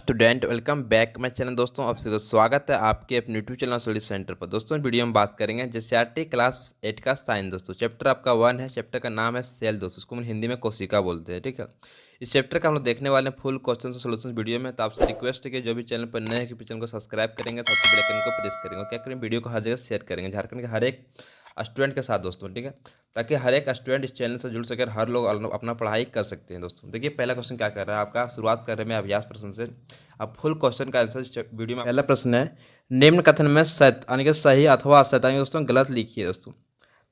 Student welcome back my channel. दोस्तों आप सभी का स्वागत है आपके अपने यूट्यूब चैनल स्टडी सेंटर पर। दोस्तों वीडियो में बात करेंगे जेसीईआरटी क्लास 8 का साइंस। दोस्तों चैप्टर आपका 1 है। चैप्टर का नाम है सेल। दोस्तों इसको हम हिंदी में कोशिका बोलते हैं, ठीक है। इस चैप्टर का हम लोग देखने वाले हैं फुल क्वेश्चन और सोल्यूशन वीडियो में। तो आपसे रिक्वेस्ट है कि जो भी चैनल पर नए हैं कि चैनल को सब्सक्राइब करेंगे, साथ ही बेल आइकन को प्रेस करेंगे, क्या करेंगे वीडियो को हर जगह शेयर करेंगे झारखंड के हर एक स्टूडेंट के साथ दोस्तों, ठीक है, ताकि हर एक स्टूडेंट इस चैनल से जुड़ सके और हर लोग अपना पढ़ाई कर सकते हैं। दोस्तों देखिए पहला क्वेश्चन क्या कर रहा है आपका, शुरुआत कर रहे हैं मैं अभ्यास प्रश्न से। अब फुल क्वेश्चन का आंसर वीडियो में। पहला प्रश्न है, निम्न कथन में सत्य यानी कि सही अथवा असत्य यानी दोस्तों गलत लिखिए। दोस्तों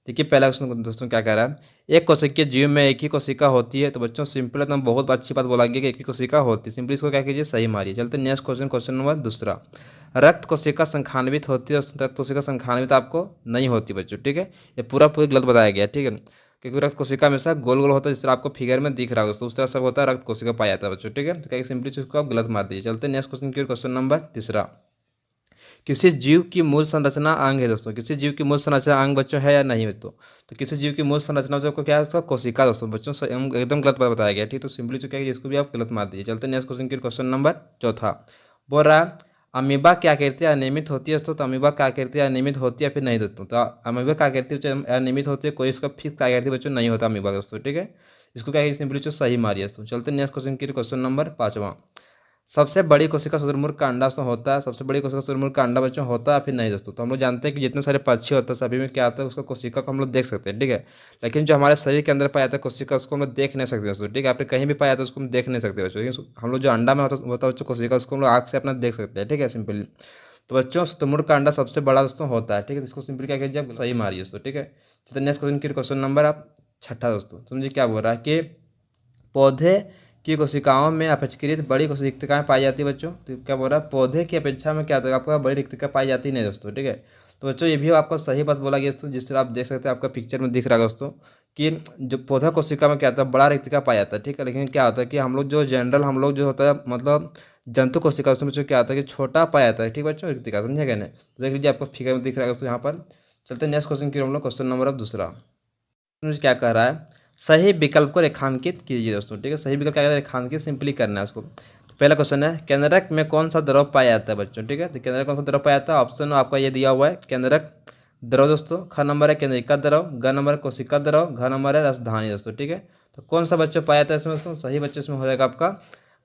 देखिए पहला क्वेश्चन दोस्तों क्या कह रहा है, एक कोशिकीय जीव में एक ही कोशिका होती है। तो बच्चों सिंपल एकदम बहुत अच्छी बात बोला गया कि एक ही कोशिका होती है। सिंपली इसको क्या कीजिए, सही मारिए। चलते नेक्स्ट क्वेश्चन, क्वेश्चन नंबर दूसरा। रक्त कोशिका संखान्वित होती है। रक्त कोशिका संखान्वित आपको नहीं होती बच्चों, ठीक है। ये पूरा गलत बताया गया, ठीक है, क्योंकि रक्त कोशिका हमेशा गोल गोल होता है, जिस तरह आपको फिगर में दिख रहा होगा तो उस तरह सब होता है, रक्त कोशिका पाया जाता है बच्चों, ठीक है। तो क्या सिंपली चीज को आप गलत मार दीजिए। चलते नेक्स्ट क्वेश्चन की, क्वेश्चन नंबर तीसरा। किसी जीव की मूल संरचना अंग है। दोस्तों किसी जीव की मूल संरचना अंग बच्चों है या नहीं है? तो किसी जीव की मूल संरचना जो क्या है उसका कोशिका। दोस्तों बच्चों एकदम गलत बात बताया गया, ठीक। तो सिंपली जो क्या है इसको भी आप गलत मार दीजिए। चलते नेक्स्ट क्वेश्चन की, क्वेश्चन नंबर चौथा। बोल रहा है अमीबा क्या कहती है अनियमित होती है। दोस्तों तो अमीबा क्या कहती है अनियमित होती है फिर नहीं दोस्तों। तो अमीबा क्या कहती है अनियमित होती है, कोई इसका फिक्स क्या कहती है बच्चों नहीं होता अमीबा दोस्तों, ठीक है। इसको क्या सिंपली जो सही मारिए दोस्तों। चलते नेक्स्ट क्वेश्चन की, क्वेश्चन नंबर पाँचवा। सबसे बड़ी कोशिका शुतुरमुर्ग का अंडा दोस्तों होता है। सबसे बड़ी कोशिका शुतुरमुर्ग का अंडा बच्चों होता है फिर नहीं दोस्तों। तो हम लोग जानते हैं कि जितने सारे पक्षी होते हैं सभी में क्या आता है उसका कोशिका को हम लोग देख सकते हैं, ठीक है। लेकिन जो हमारे शरीर के अंदर पाया जाता है कोशिका उसको हम लोग देख नहीं सकते दोस्तों, ठीक है। आपने कहीं भी पाया जाता है उसको हम देख नहीं सकते बच्चों, लेकिन हम लोग जो अंडा में होता है बच्चों कोशिका उसको हम लोग आँख से अपना देख सकते हैं, ठीक है, सिंपली। तो बच्चों शुतुरमुर्ग का अंडा सबसे बड़ा दोस्तों होता है, ठीक है। तो इसको सिंपली क्या कीजिए आप सही मारिए दोस्तों, ठीक है। तो नेक्स्ट क्वेश्चन की, क्वेश्चन नंबर आप छठा दोस्तों। समझिए क्या बोल रहा है कि पौधे की कोशिकाओं में अपेक्षाकृत बड़ी कोशिकाएं पाई जाती है बच्चों। तो क्या बोल रहा है, पौधे की अपेक्षा में क्या होता है आपका बड़ी रिक्तिका पाई जाती नहीं दोस्तों, ठीक है। तो बच्चों ये भी आपको सही बात बोला गया दोस्तों, जिस तरह आप देख सकते हैं आपका पिक्चर में दिख रहा है दोस्तों कि जो पौधा कोशिका में क्या होता है बड़ा रिक्तिका पाया जाता है, ठीक है। लेकिन क्या होता है कि हम लोग जो जनरल हम लोग जो होता है मतलब जंतु कोशिका उसमें बच्चों क्या होता है कि छोटा पाया जाता है, ठीक बच्चों, रिक्तिका समझे क्या नहीं। तो देख लीजिए आपको फिगर में दिख रहा है दोस्तों यहाँ पर। चलते नेक्स्ट क्वेश्चन की हम लोग, क्वेश्चन नंबर अब दूसरा। मुझे क्या कह रहा है, सही विकल्प को रेखांकित कीजिए दोस्तों, ठीक है। सही विकल्प क्या कहता है, रेखांकित सिंपली करना है इसको। तो पहला क्वेश्चन है, केंद्रक में कौन सा द्रव पाया जाता है बच्चों, ठीक है। तो केंद्रक कौन सा द्रव पाया जाता है, ऑप्शन आपका ये दिया हुआ है केंद्रक द्रव दोस्तों। ख नंबर है केंद्रिका द्रव, ग नंबर है कोशिका द्रव, घ नंबर है राजधानी दोस्तों, ठीक है। तो कौन सा बच्चों पाया जाता है इसमें दोस्तों, सही बच्चों इसमें हो जाएगा आपका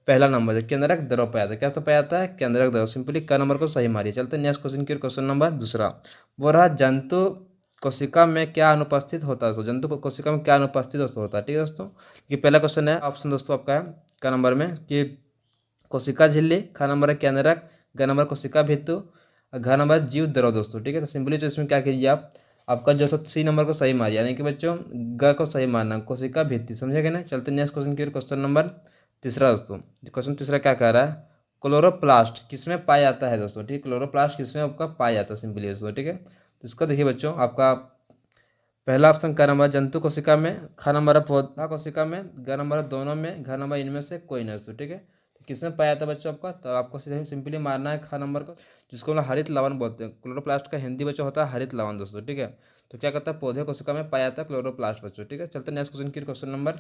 पहला नंबर है केंद्रक द्रव पाया जाता है। क्या तो पाया जाता है केंद्रक द्रव, सिंपली क नंबर को सही मारिए। चलते हैं नेक्स्ट क्वेश्चन की, क्वेश्चन नंबर दूसरा। वो रहा जंतु कोशिका में क्या अनुपस्थित होता है दोस्तों, जंतु कोशिका में क्या अनुपस्थित दोस्तों होता है, ठीक है दोस्तों। कि पहला क्वेश्चन है ऑप्शन दोस्तों आपका है का नंबर में कि कोशिका झिल्ली, ख नंबर है केंद्रक, ग नंबर कोशिका भित्तु, घ नंबर जीव द्रव दोस्तों, ठीक है। तो सिंपली तो इसमें क्या कीजिए आप आपका जो सी नंबर को सही मारिए, यानी कि बच्चों ग को सही मारना, कोशिका भित्ति, समझेगा ना। चलते नेक्स्ट क्वेश्चन की, क्वेश्चन नंबर तीसरा दोस्तों। क्वेश्चन तीसरा क्या कह रहा है, क्लोरोप्लास्ट किसमें पाया जाता है दोस्तों, ठीक। क्लोरोप्लास्ट किसमें आपका पाया जाता है सिंपली दोस्तों, ठीक है। तो इसका देखिए बच्चों आपका पहला ऑप्शन का नंबर जंतु कोशिका में, ख नंबर है पौधा कोशिका में, ग नंबर है दोनों में, घ नंबर इनमें से कोई नहीं दोस्तों, ठीक है। तो किसमें पाया जाता है बच्चों आपका, तो आपको सीधे सिंपली मारना है ख नंबर को, जिसको हम लोग हरित लवण बोलते हैं। क्लोरोप्लास्ट का हिंदी बच्चों होता है हरित लवण दोस्तों, ठीक है। तो क्या करता है पौधे कोशिका में पाया जाता है क्लोरोप्लास्ट बच्चों, ठीक है। चलते नेक्स्ट क्वेश्चन की, क्वेश्चन नंबर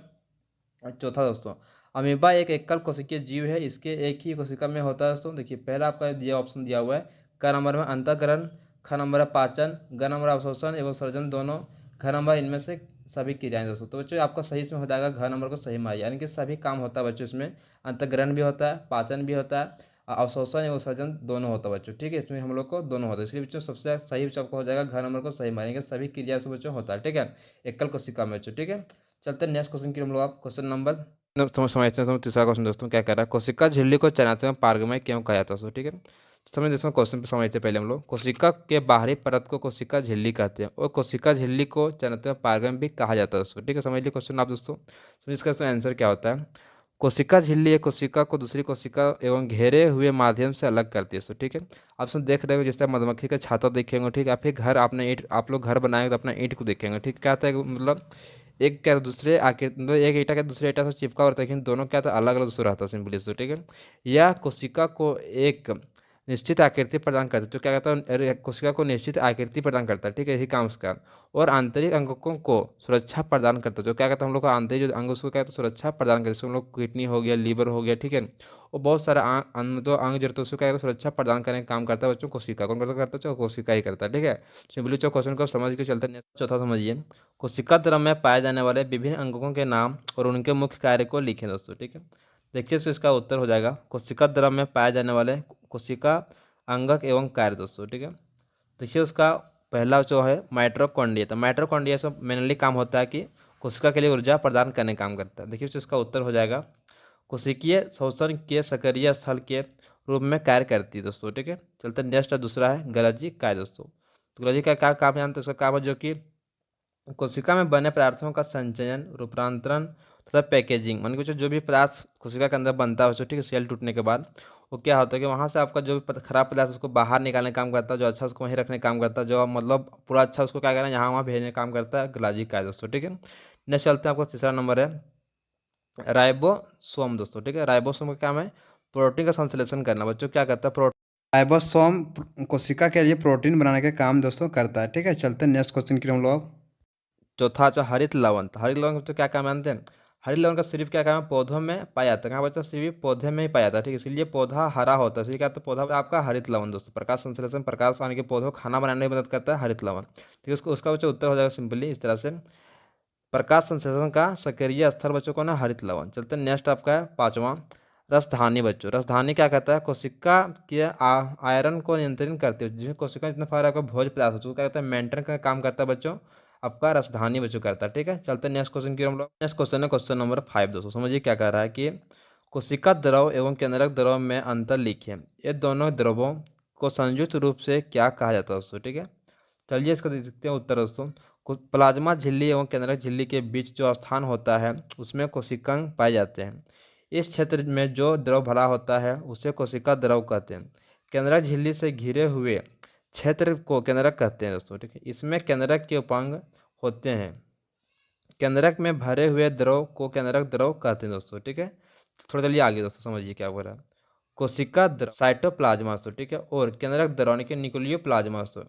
चौथा दोस्तों। अमीबा एक एकल कोशिकीय जीव है, इसके एक ही कोशिका में होता है दोस्तों। देखिए पहला आपका दिया ऑप्शन दिया हुआ है क नंबर में अंतःकरण, ख नंबर है पाचन, ग नंबर अवशोषण एवं सर्जन दोनों, घ नंबर इनमें से सभी क्रियाएं दोस्तों। तो बच्चों आपका सही इसमें हो जाएगा घ नंबर को सही मारिए, यानी कि सभी काम होता है बच्चों इसमें। अंतःकरण भी होता है, पाचन भी होता है, अवशोषण एवं सर्जन दोनों होता है बच्चों, ठीक है। इसमें हम लोग को दोनों होता है, इसलिए बच्चों सबसे सही आपको हो जाएगा घ नंबर को सही मारेंगे, सभी क्रिया से बच्चों होता है, ठीक है, एकल कोशिका में बच्चों, ठीक है। चलते हैं नेक्स्ट क्वेश्चन की हम लोग, आप क्वेश्चन नंबर समझते हैं। तीसरा क्वेश्चन दोस्तों क्या कह रहा है, कोशिका झिल्ली को चयनात्मक पार्गमय क्यों कहा जाता है दोस्तों, ठीक है। समझ दोस्तों क्वेश्चन पे समझते हैं पहले हम लोग। कोशिका के बाहरी परत को कोशिका झिल्ली कहते हैं और कोशिका झिल्ली को चयनात्मक पार्गमय भी कहा जाता है दोस्तों, ठीक है। समझ लीजिए क्वेश्चन आप दोस्तों। तो इसका आंसर क्या होता है, कोशिका झिल्ली एक कोशिका को दूसरी कोशिका एवं घेरे हुए माध्यम से अलग करती है दोस्तों, ठीक है। आप सब देख रहे हो जैसे मधुमक्खी का छाता देखेंगे, ठीक है। आप फिर घर आपने ईंट आप लोग घर बनाएंगे तो अपना ईंट को देखेंगे, ठीक। क्या होता है मतलब एक क्या दूसरे आके मतलब एक ईटा के दूसरे ईटा से चिपका होता है, लेकिन दोनों क्या था अलग अलग दूसरा रहता है सिंपली दोस्तों, ठीक है। यह कोशिका को एक निश्चित आकृति प्रदान करता है। तो क्या कहता है, कोशिका को निश्चित आकृति प्रदान करता है, ठीक है, यही काम उसका। और आंतरिक अंगों को सुरक्षा प्रदान करता है। जो क्या कहता है, हम लोग का आंतरिक जो अंग उसको क्या कहते हैं, सुरक्षा प्रदान करता है। जैसे हम लोग किडनी हो गया, लीवर हो गया, ठीक है, और बहुत सारा अंग जो अंग जड़ते हैं उसको क्या कहते हैं, सुरक्षा प्रदान करने का काम करता है बच्चों कोशिका। कौन करता है? कोशिका ही करता है, ठीक है। सिंपली जो क्वेश्चन को समझ के चलते हैं। चौथा समझिए, कोशिका द्रव में पाए जाने वाले विभिन्न अंगों के नाम और उनके मुख्य कार्य को लिखें दोस्तों, ठीक है। देखिए तो इसका उत्तर हो जाएगा, कोशिका द्रव में पाए जाने वाले कोशिका अंगक एवं कार्य दोस्तों, ठीक है। देखिए उसका पहला जो है माइटोकॉन्ड्रिया। तो माइटोकॉन्ड्रिया से मेनली काम होता है कि कोशिका के लिए ऊर्जा प्रदान करने का काम करता है। देखिए तो इसका उत्तर हो जाएगा, कोशिकीय शोषण के सक्रिय स्थल के रूप में कार्य करती है दोस्तों, ठीक है। चलते नेक्स्ट दूसरा है गलजी काय दोस्तों। तो गलजी का क्या काम जानते हैं? उसका काम है जो कि कोशिका में बने पदार्थों का संचयन, रूपांतरण तथा पैकेजिंग। मान के जो भी पदार्थ कोशिका के अंदर बनता है, ठीक है, सेल टूटने के बाद वो क्या होता है कि वहाँ से आपका जो भी खराब पदार्थ उसको बाहर निकालने का काम करता है, जो अच्छा उसको वहीं रखने का काम करता है, जो मतलब पूरा अच्छा उसको क्या करना है यहाँ वहाँ भेजने का काम करता है गलाजी काय दोस्तों, ठीक है। नेक्स्ट चलते हैं, आपको तीसरा नंबर है राइबोसोम दोस्तों, ठीक है। राइबोसोम का काम है प्रोटीन का संश्लेषण करना। बच्चों क्या करता है, राइबोसोम कोशिका के लिए प्रोटीन बनाने का काम दोस्तों करता है, ठीक है। चलते हैं नेक्स्ट क्वेश्चन की हम लोग। चौथा जो हरित लवण। तो हरित लवण तो क्या काम मानते हैं? हरित लवण का सिर्फ क्या काम है, पौधों में पाया जाता है। कहाँ बच्चा? सिर्फ पौधे में ही पाया जाता है, ठीक है। इसलिए पौधा हरा होता है, इसलिए क्या होता है, पौधा आपका हरित लवण दोस्तों। प्रकाश संश्लेषण, प्रकाश आने के पौधों खाना बनाने में मदद करता है हरित लवण, ठीक है। उसको उसका बच्चा उत्तर हो जाएगा सिंपली इस तरह से, प्रकाश संश्लेषण का सक्रिय स्थल बच्चों को ना हरित लवण। चलते हैं नेक्स्ट आपका है पांचवा रसधानी बच्चों। रसधानी क्या कहता है, कोशिका के आयरन को नियंत्रित करते हुए, जिसमें कोशिका जितना फार आपका भोज पदार्थ हो क्या कहता है, मेंटेन का काम करता है बच्चों आपका रसधानी बच्चों करता है, ठीक है। चलते हैं नेक्स्ट क्वेश्चन की हम लोग। नेक्स्ट क्वेश्चन है क्वेश्चन नंबर 5 दोस्तों। समझिए क्या कह रहा है कि कोशिका द्रव एवं केंद्रक द्रव में अंतर लिखिए। ये दोनों द्रवों को संयुक्त रूप से क्या कहा जाता है दोस्तों, ठीक है। चलिए इसको देखते हैं उत्तर दोस्तों। प्लाज्मा झिल्ली एवं केंद्रक झिल्ली के बीच जो स्थान होता है उसमें कोशिकांग पाए जाते हैं। इस क्षेत्र में जो द्रव भरा होता है उसे कोशिका द्रव कहते हैं। केंद्रक झिल्ली से घिरे हुए क्षेत्र को केंद्रक कहते हैं दोस्तों, ठीक है। इसमें केंद्रक के उपांग होते हैं। केंद्रक में भरे हुए द्रव को केंद्रक द्रव कहते हैं दोस्तों, ठीक है। थोड़ा चलिए आगे दोस्तों समझिए क्या हो रहा है। कोशिका द्रव साइटोप्लाज्मा दोस्तों, ठीक है, और केंद्रक द्रव यानी कि न्यूक्लियोप्लाज्मा दोस्तों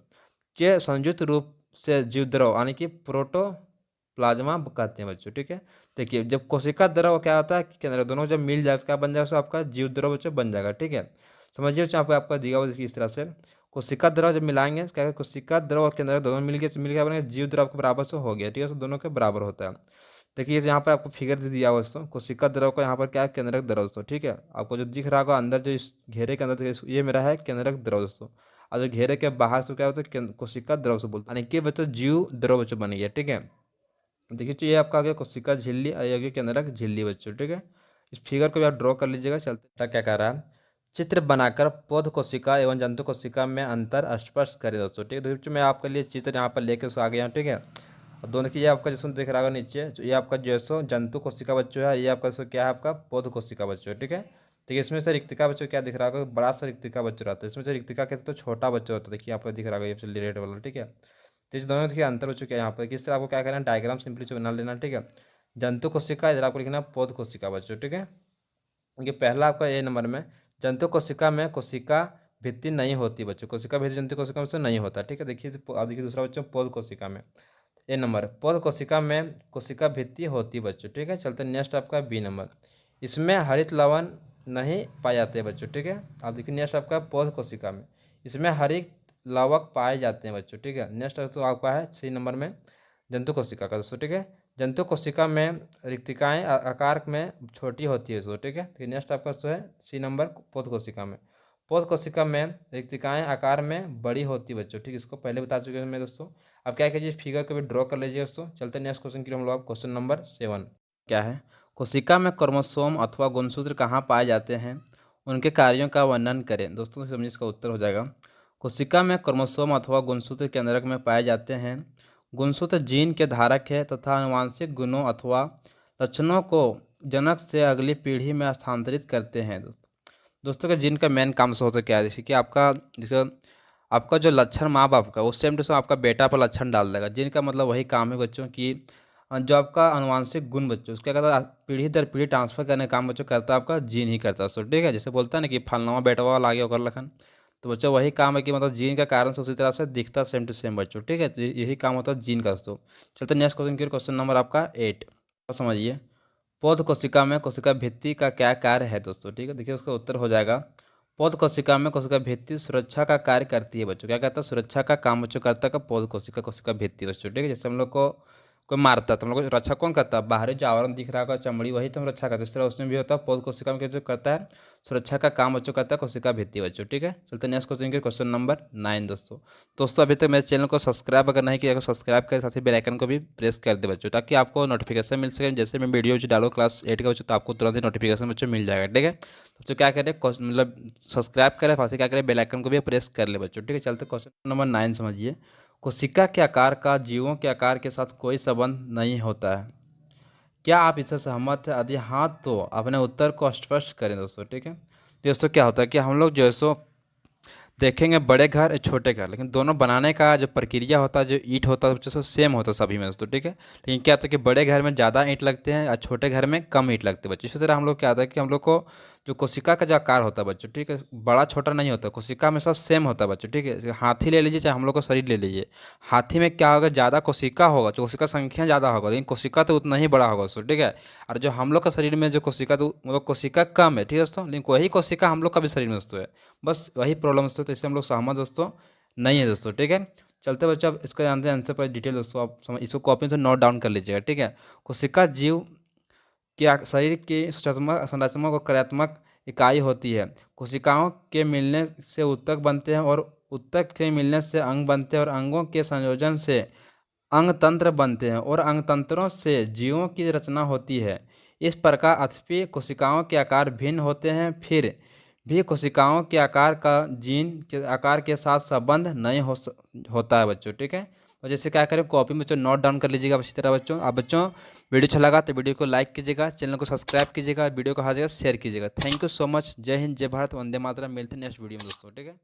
के संयुक्त रूप से जीव द्रव यानी कि प्रोटोप्लाज्मा कहते हैं बच्चों, ठीक है। देखिए जब कोशिका द्रव क्या होता है कि केंद्र दोनों जब मिल जाए क्या बन जाएगा, तो आपका जीव द्रव बच्चों बन जाएगा, ठीक है। समझिए यहाँ पे आपका दिया हुआ देखिए इस तरह से, कोशिका द्रव जब मिलाएंगे क्या है, कोशिका द्रव और केंद्र दोनों मिल गए, मिल गया बनेगा जीव द्रव के बराबर से हो गया, ठीक है। तो दोनों के बराबर होता है। देखिए यहाँ पर आपको फिगर दे दिया हुआ दोस्तों, कोशिका द्रव का यहाँ पर क्या है, केंद्रक द्रव दोस्तों, ठीक है। आपको जो दिख रहा होगा अंदर जो इस घेरे के अंदर ये मेरा है केंद्रक द्रव दोस्तों, और जो घेरे के बाहर से क्या होता है कोशिका द्रव से बोलते हैं, यानी कि बच्चों जीव द्रव बच्चों बन गया, ठीक है। देखिए तो ये आपका आ गया कोशिका झिल्ली और ये आ गया केंद्रक झिल्ली बच्चों, ठीक है। इस फिगर को भी आप ड्रॉ कर लीजिएगा। चलते क्या कह रहा है, चित्र बनाकर पौध कोशिका एवं जंतु कोशिका में अंतर स्पष्ट करें दोस्तों, ठीक है। तो बच्चों मैं आपके लिए चित्र यहाँ पर लेके आ गया हूँ, ठीक है। और दोनों की ये आपका जिसमें दिख रहा होगा नीचे, ये आपका जैसो जंतु कोशिका बच्चों है, ये आपका क्या है आपका पौध कोशिका बच्चों, ठीक है। ठीक है, इसमें से रिक्तिका बच्चों क्या दिख रहा होगा, बड़ा सा रिक्तिका बच्चों रहता है। इसमें से रिक्तिका कहते तो छोटा बच्चा होता है, देखिए आपको दिख रहा होगा ये रेड वाला, ठीक है। तो इस दोनों के अंतर हो चुके हैं यहाँ पर, किस तरह आपको क्या करना है, डायग्राम सिंपली से बना लेना, ठीक है। जंतु कोशिका इधर आपको लिखना पौध कोशिका बच्चों, ठीक है। क्योंकि पहला आपका ए नंबर में जंतु कोशिका में कोशिका भित्ति नहीं होती बच्चों, कोशिका भित्ति जंतु कोशिका में से नहीं होता, ठीक है। देखिए अब देखिए दूसरा बच्चों पौध कोशिका में, ए नंबर पौध कोशिका में कोशिका भित्ति होती बच्चों, ठीक है। चलते नेक्स्ट आपका बी नंबर, इसमें हरित लवण नहीं पाए जाते बच्चों, ठीक है। आप देखिए नेक्स्ट आपका पौध कोशिका में इसमें हरित लवक पाए जाते हैं बच्चों, ठीक है। नेक्स्ट तो आपका है सी नंबर में जंतु कोशिका का दोस्तों, ठीक है। जंतु कोशिका में रिक्तिकाएं आकार में छोटी होती है दोस्तों, ठीक है। तो नेक्स्ट आपका जो है सी नंबर पौध कोशिका में, पौध कोशिका में रिक्तिकाएं आकार में बड़ी होती बच्चों, ठीक है। इसको पहले बता चुके हैं मैं दोस्तों। अब क्या कीजिए फिगर को भी ड्रॉ कर लीजिए दोस्तों। चलते हैं नेक्स्ट क्वेश्चन की हम लोग, क्वेश्चन नंबर 7 क्या है, कोशिका में क्रोमोसोम अथवा गुणसूत्र कहाँ पाए जाते हैं, उनके कार्यों का वर्णन करें दोस्तों। समझिए इसका उत्तर हो जाएगा, कोशिका में क्रोमोसोम अथवा गुणसूत्र केंद्रक में पाए जाते हैं। गुणसूत्र जीन के धारक है तथा आनुवांशिक गुणों अथवा लक्षणों को जनक से अगली पीढ़ी में स्थानांतरित करते हैं दोस्तों का जीन का मेन काम से होता है क्या है, जैसे कि आपका जो लक्षण माँ बाप का उस सेम टू सेम आपका बेटा पर लक्षण डाल देगा। जीन का मतलब वही काम है बच्चों की जो आपका अनुवांशिक गुण बच्चों उसका कहता है पीढ़ी दर पीढ़ी ट्रांसफर करने का काम बच्चों करता है आपका जीन ही करता है दोस्तों, ठीक है। जैसे बोलता है ना कि फलनामा बेटवा वाला आ गया होकर लखन, तो बच्चों वही काम है कि मतलब जीन का कारण से उसी तरह से दिखता सेम टू सेम बच्चों, ठीक है। तो यही काम होता है जीन का दोस्तों। चलते नेक्स्ट क्वेश्चन की, क्वेश्चन नंबर आपका 8। तो समझिए, पौध कोशिका में कोशिका भित्ति का क्या कार्य है दोस्तों, ठीक है। देखिए उसका उत्तर हो जाएगा, पौध कोशिका में कोशिका भित्ति सुरक्षा का कार्य करती है बच्चों। क्या कहता है, सुरक्षा का काम बच्चों करता है पौध कोशिका कोशिका भित्ति बच्चों, ठीक है। जैसे हम लोग को कोई मारता है तो हम लोग को रक्षा कौन करता है, बाहरी जो आवरण दिख रहा होगा चमड़ी, वही तो हम रक्षा करते हैं। इस तरह उसमें भी होता है पौध कोशिका में जो करता है सुरक्षा का काम बच्चों करता है कोशिका भित्ति बच्चों, ठीक है। चलते नेक्स्ट क्वेश्चन के, क्वेश्चन नंबर 9 दोस्तों। दोस्तों अभी तक मेरे चैनल को सब्सक्राइब अगर नहीं किया तो सब्सक्राइब करें, साथ ही बेल आइकन को भी प्रेस कर दे बच्चों, ताकि आपको नोटिफिकेशन मिल सके। जैसे मैं वीडियो जो डालो क्लास 8 का बच्चों, तो आपको तुरंत ही नोटिफिकेशन बच्चों मिल जाएगा, ठीक है। तो बच्चों क्या करें, मतलब सब्सक्राइब करें, साथ ही क्या करें, बेल आइकन को भी प्रेस कर ले बच्चों, ठीक है। चलते क्वेश्चन नंबर 9 समझिए, कोशिका के आकार का जीवों के आकार के साथ कोई संबंध नहीं होता है। क्या आप इससे सहमत हैं? यदि हाँ तो अपने उत्तर को स्पष्ट करें दोस्तों, ठीक है। दोस्तों क्या होता है कि हम लोग जो है सो देखेंगे बड़े घर छोटे घर, लेकिन दोनों बनाने का जो प्रक्रिया होता है, जो ईंट होता है बच्चों सेम होता है सभी में दोस्तों, ठीक है। लेकिन क्या होता है कि बड़े घर में ज़्यादा ईंट लगते हैं और छोटे घर में कम ईंट लगते हैं बच्चों। इसी तरह हम लोग क्या होता है कि हम लोग को जो कोशिका का जो आकार होता है बच्चों, ठीक है, बड़ा छोटा नहीं होता, कोशिका हमेशा सेम होता है बच्चों, ठीक है। जैसे हाथी ले लीजिए चाहे हम लोग का शरीर ले लीजिए, हाथी में क्या होगा, ज़्यादा कोशिका होगा, जो कोशिका संख्या ज़्यादा होगा, लेकिन कोशिका तो उतना ही बड़ा होगा दोस्तों, ठीक है। और जो हम लोग का शरीर में जो कोशिका, तो मतलब कोशिका कम है, ठीक है दोस्तों, लेकिन वही कोशिका हम लोग का भी शरीर में दोस्तों है। बस वही प्रॉब्लम दोस्तों, तो इससे हम लोग सहमत दोस्तों नहीं है दोस्तों, ठीक है। चलते बच्चों, अब इसका जानते हैं आंसर पर डिटेल दोस्तों, आप समझ इसको कॉपी से नोट डाउन कर लीजिएगा, ठीक है। कोशिका जीव के शरीर की सूचनात्मक संरचनात्मक और कार्यात्मक इकाई होती है। कोशिकाओं के मिलने से ऊतक बनते हैं और ऊतक के मिलने से अंग बनते हैं और अंगों के संयोजन से अंग तंत्र बनते हैं और अंग तंत्रों से जीवों की रचना होती है। इस प्रकार अथपी कोशिकाओं के आकार भिन्न होते हैं, फिर भी कोशिकाओं के आकार का जीन के आकार के साथ संबंध नहीं होता है बच्चों, ठीक है। तो जैसे क्या करें, कॉपी में बच्चों नोट डाउन कर लीजिएगा इसी तरह बच्चों। आप बच्चों वीडियो अच्छा लगा तो वीडियो को लाइक कीजिएगा, चैनल को सब्सक्राइब कीजिएगा, वीडियो को हर जगह शेयर कीजिएगा। Thank you so much. जय हिंद, जय भारत, वंदे मातरम। मिलते हैं नेक्स्ट वीडियो में दोस्तों, ठीक है।